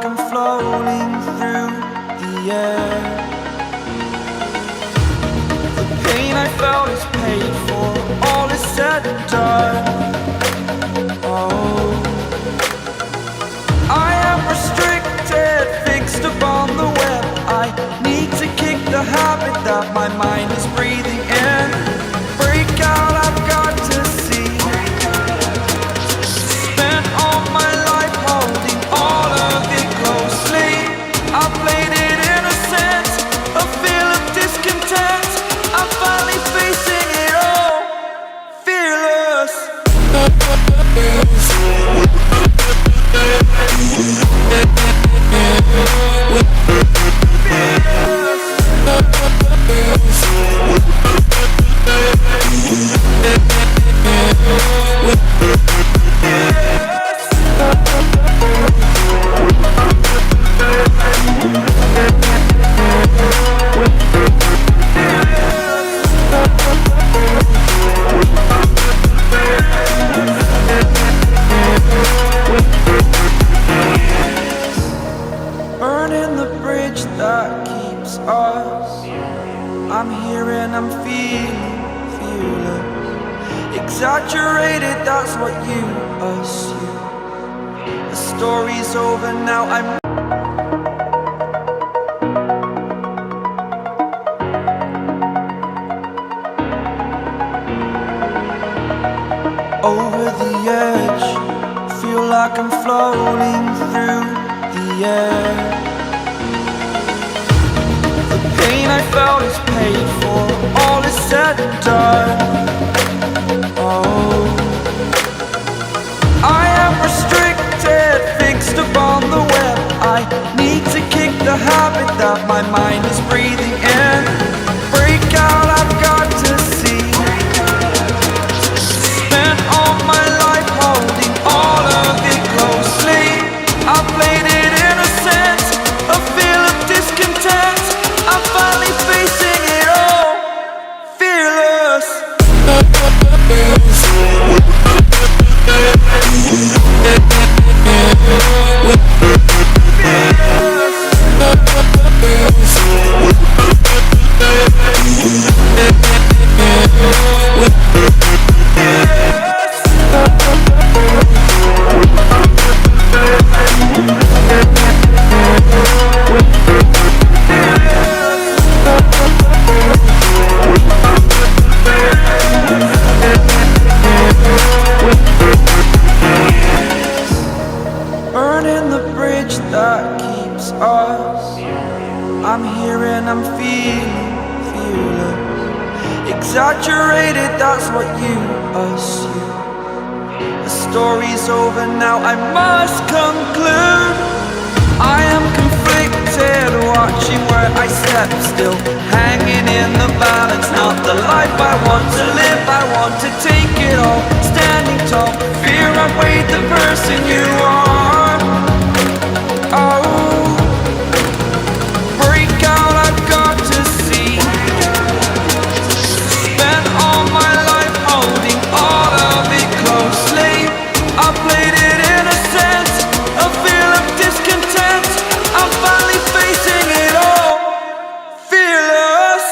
I'm floating through the air. The pain I felt is paid for, all is said and done. Oh, I am restricted, fixed upon the web. I need to kick the habit that my mind is breathing in. Break out, I've got to see. Spent all my life holding all of it closely. I played it innocent, a feel of discontent. I'm finally facing it all, fearless. Burning the bridge that keeps us. I'm here and I'm feeling fearless. Exaggerated, that's what you assume. The story's over now, I'm over the edge. Feel like I'm floating through the air. The pain I felt is paid for, all is said and done. Oh, I am restricted, fixed upon the web. I need to kick the habit that my mind is breathing in. Break out, I've got to see. Spent all my life holding all of it closely. I played it innocent, a feel of discontent. I'm finally facing it all, fearless. Burning the bridge that keeps us. I'm here and I'm feeling fearless. Exaggerated, that's what you assume. The story's over now, I must conclude. I am conflicted, watching where I step still, hanging in the balance. Not the life I want to live, I want to take it all. Standing tall, fear outweighed the person you are. Oh, break out, I've got to see. Spent all my life holding all of it closely. I played it innocent, a feel of discontent. I'm finally facing it all, fearless.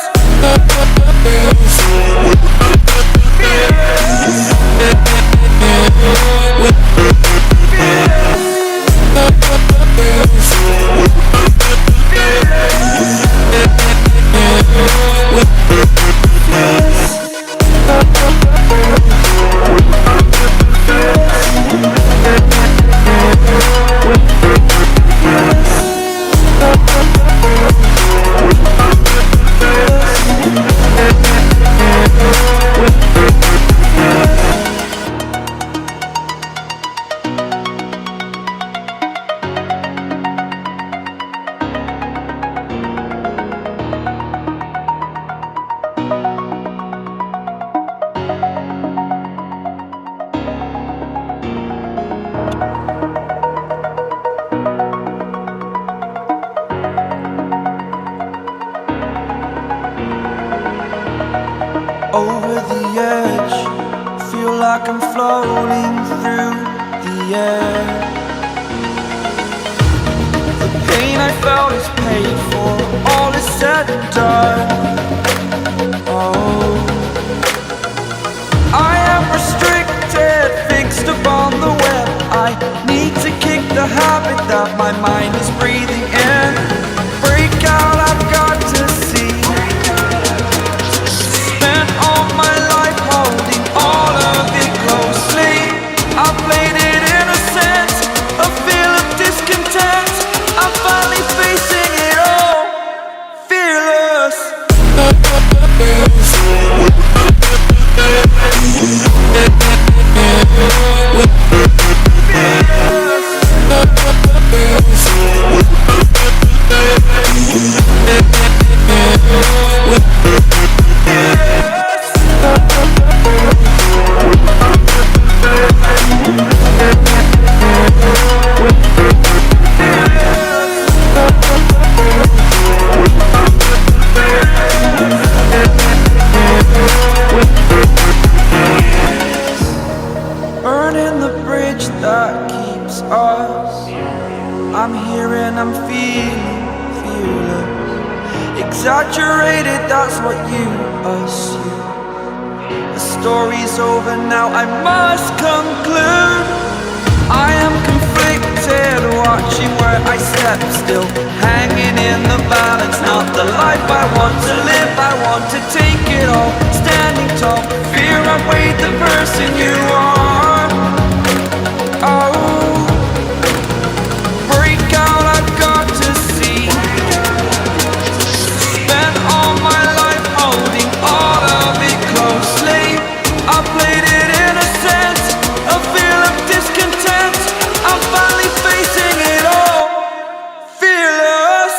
over the edge. Feel like I'm floating through the air. felt is paid for, all is said and done. Oh, I am restricted, fixed upon the web. I need to kick the habit that my mind is breathing in. Break out, I've got to see. Spent all my life holding all of it closely. I played it innocent, a feel of discontent. I'm finally facing it all, fearless. Burning the bridge that keeps us. I'm here and I'm feeling fearless. Exaggerated, that's what you assume. The story's over now, I must conclude. I am conflicted, watching where I step, still hanging in the balance. Not the life I want to live, I want to take it all. Standing tall, fear outweighed the person you are. Oh, break out, I've got to see. Spent all my life holding all of it closely. I played it innocent, a feel of discontent. I'm finally facing it all, fearless.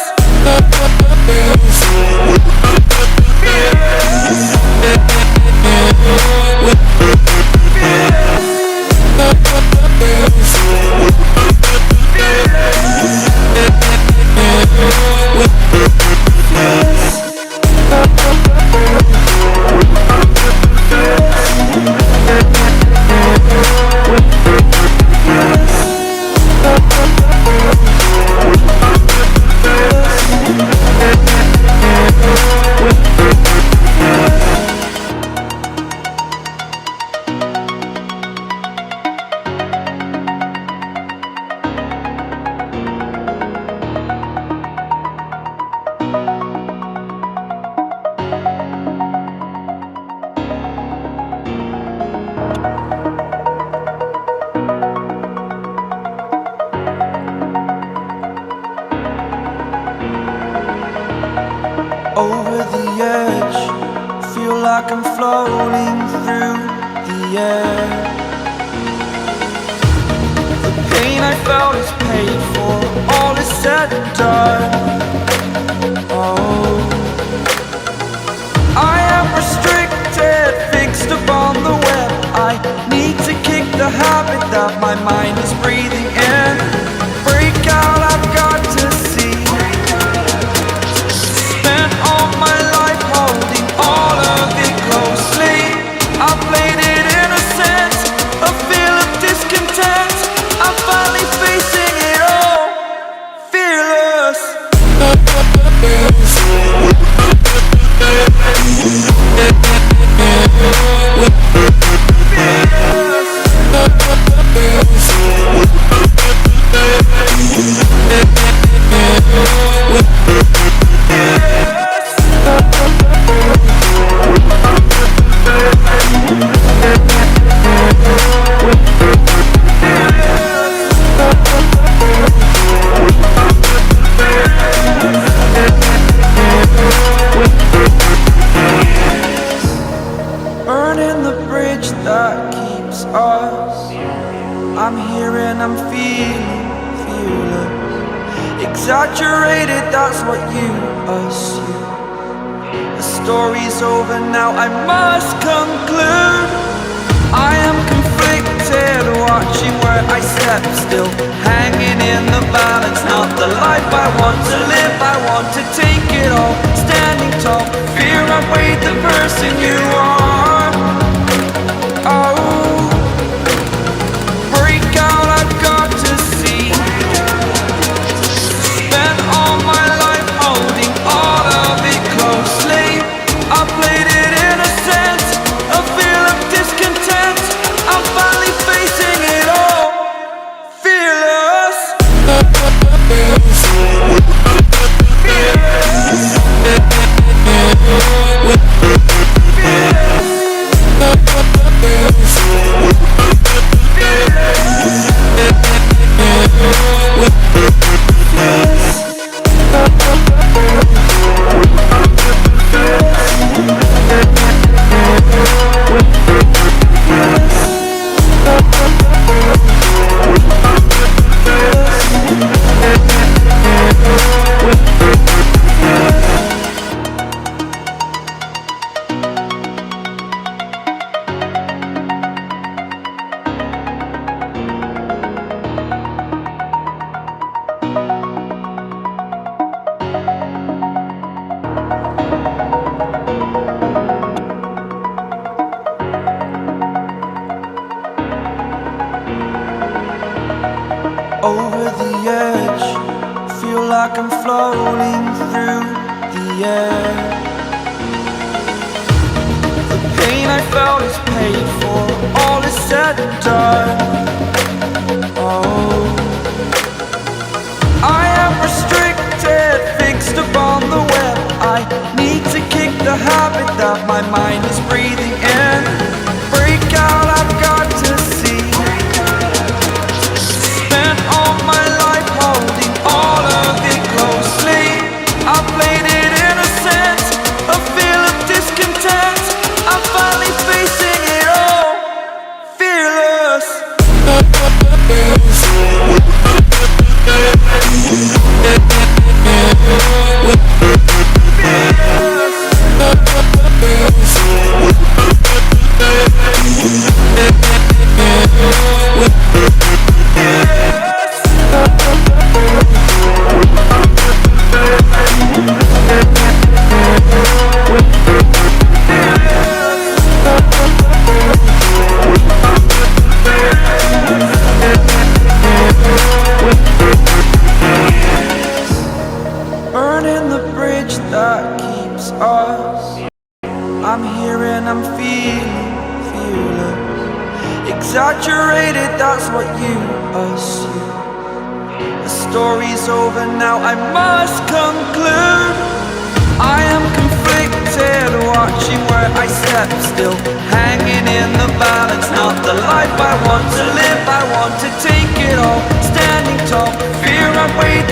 Over the edge, feel like I'm floating through the air. The pain I felt is paid for, all is said and done. Oh, I am restricted, fixed upon the web. I need to kick the habit that my mind is breathing in. Break out, I've got to see. Spent all my life holding all of it closely. I played it innocent, a feel of discontent. I'm finally facing it all, fearless. Burning the bridge that keeps us. I'm here and I'm feeling fearless. Exaggerated, that's what you assume. The story's over now, I must conclude. I am conflicted, watching where I step, still hanging in the balance. Not the life I want to live, I want to take it all. Standing tall, fear outweighed the person you are. Oh, break out, I've got to see. Spent all like I'm floating through the air. The pain I felt is paid for, all is said and done. Oh, I am restricted, fixed upon the web. I need to kick the habit that my mind is breathing in. Break out, I've got to see. Spent all my life holding all of it closely. I played it innocent, a feel of discontent. I'm finally facing it all, fearless. Burning the bridge that keeps us. I'm here and I'm feeling fearless. Exaggerated, that's what you assume. The story's over now, I must conclude. I am conflicted, watching where I step still, hanging in the balance. Not the life I want to live, I want to take it all. Standing tall, fear I'm waiting.